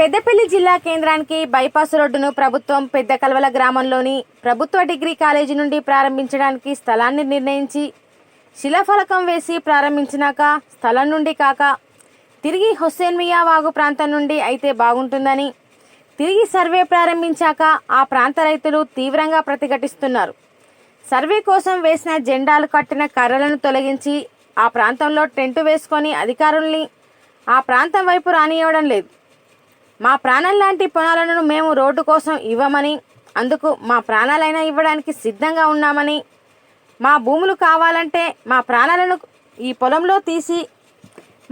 పెద్దపల్లి జిల్లా కేంద్రానికి బైపాస్ రోడ్డును ప్రభుత్వం పెద్ద కల్వల గ్రామంలోని ప్రభుత్వ డిగ్రీ కాలేజీ నుండి ప్రారంభించడానికి స్థలాన్ని నిర్ణయించి శిలాఫలకం వేసి ప్రారంభించినాక స్థలం నుండి కాక తిరిగి హుస్సేన్ మియా వాగు ప్రాంతం నుండి అయితే బాగుంటుందని తిరిగి సర్వే ప్రారంభించాక ఆ ప్రాంత రైతులు తీవ్రంగా ప్రతిఘటిస్తున్నారు. సర్వే కోసం వేసిన జెండాలు కట్టిన కర్రలను తొలగించి ఆ ప్రాంతంలో టెంటు వేసుకొని అధికారుల్ని ఆ ప్రాంతం వైపు రానివ్వడం లేదు. మా ప్రాణం లాంటి పొలాలను మేము రోడ్డు కోసం ఇవ్వమని, అందుకు మా ప్రాణాలైనా ఇవ్వడానికి సిద్ధంగా ఉన్నామని, మా భూములు కావాలంటే మా ప్రాణాలను ఈ పొలంలో తీసి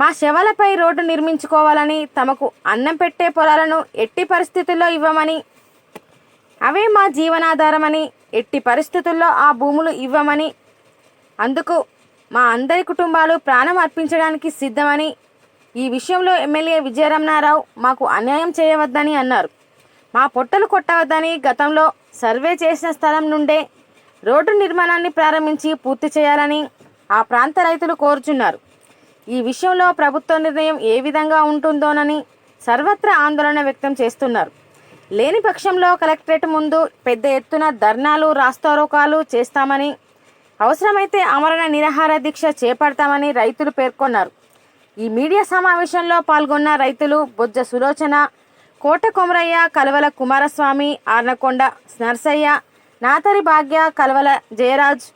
మా శవాలపై రోడ్డు నిర్మించుకోవాలని, తమకు అన్నం పెట్టే పొలాలను ఎట్టి పరిస్థితుల్లో ఇవ్వమని, అవే మా జీవనాధారమని, ఎట్టి పరిస్థితుల్లో ఆ భూములు ఇవ్వమని, అందుకు మా అందరి కుటుంబాలు ప్రాణం అర్పించడానికి సిద్ధమని, ఈ విషయంలో ఎమ్మెల్యే విజయరమణారావు మాకు అన్యాయం చేయవద్దని అన్నారు. మా పొట్టలు కొట్టవద్దని, గతంలో సర్వే చేసిన స్థలం నుండే రోడ్డు నిర్మాణాన్ని ప్రారంభించి పూర్తి చేయాలని ఆ ప్రాంత రైతులు కోరుచున్నారు. ఈ విషయంలో ప్రభుత్వ నిర్ణయం ఏ విధంగా ఉంటుందోనని సర్వత్రా ఆందోళన వ్యక్తం చేస్తున్నారు. లేని పక్షంలో కలెక్టరేట్ ముందు పెద్ద ఎత్తున ధర్నాలు, రాస్తారోకాలు చేస్తామని, అవసరమైతే ఆమరణ నిరాహార దీక్ష చేపడతామని రైతులు పేర్కొన్నారు. ఈ మీడియా సమావేశంలో పాల్గొన్న రైతులు బొజ్జ సులోచన, కోట కొమరయ్య, కలవల కుమారస్వామి, ఆర్నకొండ నర్సయ్య, నాతరి భాగ్య, కలవల జయరాజ్,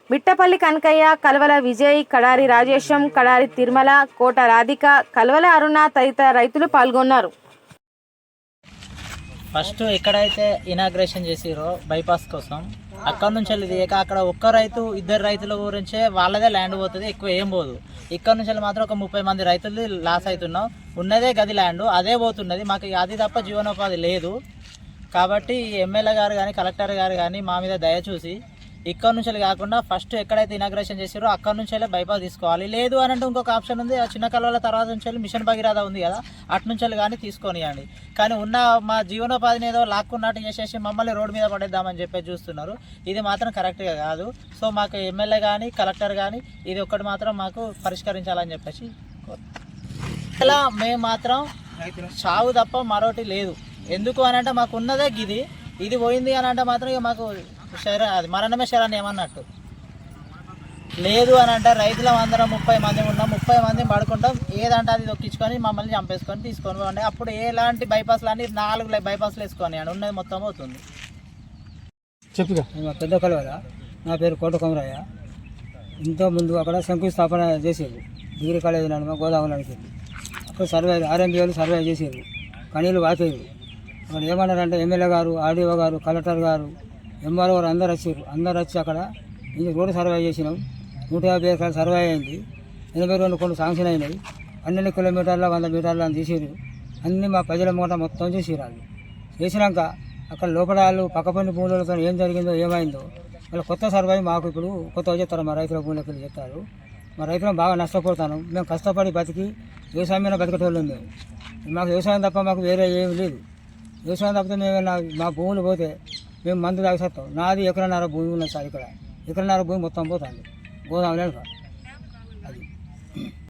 మిట్టపల్లి కనకయ్య, కలవల విజయ్, కడారి రాజేశం, కడారి తిరుమల, కోట రాధిక, కలవల అరుణ తదితర రైతులు పాల్గొన్నారు. ఫస్ట్ ఎక్కడైతే ఇనాగ్రేషన్ చేసిరో బైపాస్ కోసం అక్కడ నుంచి వెళ్ళి అక్కడ ఒక్క రైతు ఇద్దరు రైతుల గురించే వాళ్ళదే ల్యాండ్ పోతుంది, ఎక్కువ ఏం పోదు. ఇక్కడ నుంచి వెళ్ళి మాత్రం ఒక 30 మంది రైతులు లాస్ అవుతున్నాం. ఉన్నదే గది ల్యాండ్, అదే పోతున్నది. మాకు అది తప్ప జీవనోపాధి లేదు. కాబట్టి ఎమ్మెల్యే గారు కానీ కలెక్టర్ గారు కానీ మా మీద దయ చూసి ఇక్కడ నుంచి కాకుండా ఫస్ట్ ఎక్కడైతే ఇనాగ్రేషన్ చేసారో అక్కడ నుంచి వెళ్ళి బైపాస్ తీసుకోవాలి. లేదు అని అంటే ఇంకొక ఆప్షన్ ఉంది, ఆ చిన్న కల్వల తర్వాత నుంచి వెళ్ళి మిషన్ భగీరథ ఉంది కదా, అటు నుంచి వెళ్ళి కానీ తీసుకొనియండి. కానీ ఉన్న మా జీవనోపాధిని ఏదో లాక్కున్నట్టు చేసేసి మమ్మల్ని రోడ్డు మీద పడేద్దామని చెప్పి చూస్తున్నారు. ఇది మాత్రం కరెక్ట్గా కాదు. సో మాకు ఎమ్మెల్యే కానీ కలెక్టర్ కానీ ఇది ఒక్కటి మాత్రం మాకు పరిష్కరించాలని చెప్పేసి ఇలా మేము మాత్రం చావు తప్ప మరొకటి లేదు. ఎందుకు అని అంటే మాకు ఉన్నదే ఇది పోయింది అని అంటే మాత్రం ఇక మాకు అది మరణమే శరాన్ని ఏమన్నట్టు. లేదు అని అంటే రైతులం అందరం 30 మంది ఉన్నాం, 30 మంది పడుకుంటాం, ఏదంటే అది దొక్కించుకొని మమ్మల్ని చంపేసుకొని తీసుకొని పోండి. అప్పుడు ఎలాంటి బైపాస్లు అన్ని 4 బైపాస్లు వేసుకొని అని ఉన్నది మొత్తం అవుతుంది. చెప్పుగా పెద్ద కలవల. నా పేరు కోట కొమరయ్య. ఇంతో ముందు అక్కడ శంకుస్థాపన చేసేది డిగ్రీ కాలేజీ నడుమ గోదావరికి. అక్కడ సర్వే ఆర్ఎంపీలు సర్వే చేసేది, కనీళ్ళు వాకేది. అక్కడ ఏమన్నారంటే ఎమ్మెల్యే గారు, ఆర్డీఓ గారు, కలెక్టర్ గారు, ఎంఆర్ఓ గారు అందరు వచ్చారు. అందరు వచ్చి అక్కడ రోడ్డు సర్వే చేసినాం. 150 ఎకరాలు సర్వే అయింది. 82 కోట్లు శాంక్షన్ అయినాయి. 12 కిలోమీటర్ల 100 మీటర్ల అని తీసిరు. అన్నీ మా ప్రజల మూట మొత్తం చేసిరు. వాళ్ళు చేసినాక అక్కడ లోపల వాళ్ళు పక్కపండి భూములతో ఏం జరిగిందో ఏమైందో మళ్ళీ కొత్త సర్వే మాకు ఇప్పుడు కొత్తగా చెప్తారు. మా రైతుల భూములకి చెప్తారు. మా రైతులను బాగా నష్టపోతాను. మేము కష్టపడి బతికి వ్యవసాయం మీద బతికేటోళ్ళం. మాకు వ్యవసాయం తప్ప మాకు వేరే ఏమి లేదు. వ్యవసాయం తప్పితే మేము మా భూములు పోతే మేము మందు తాగిస్తాం. నాది ఎకరన్నర భూమి ఉన్నది సార్. ఇక్కడ ఎకరన్నర భూమి మొత్తం పోతుంది గోదావరి అది.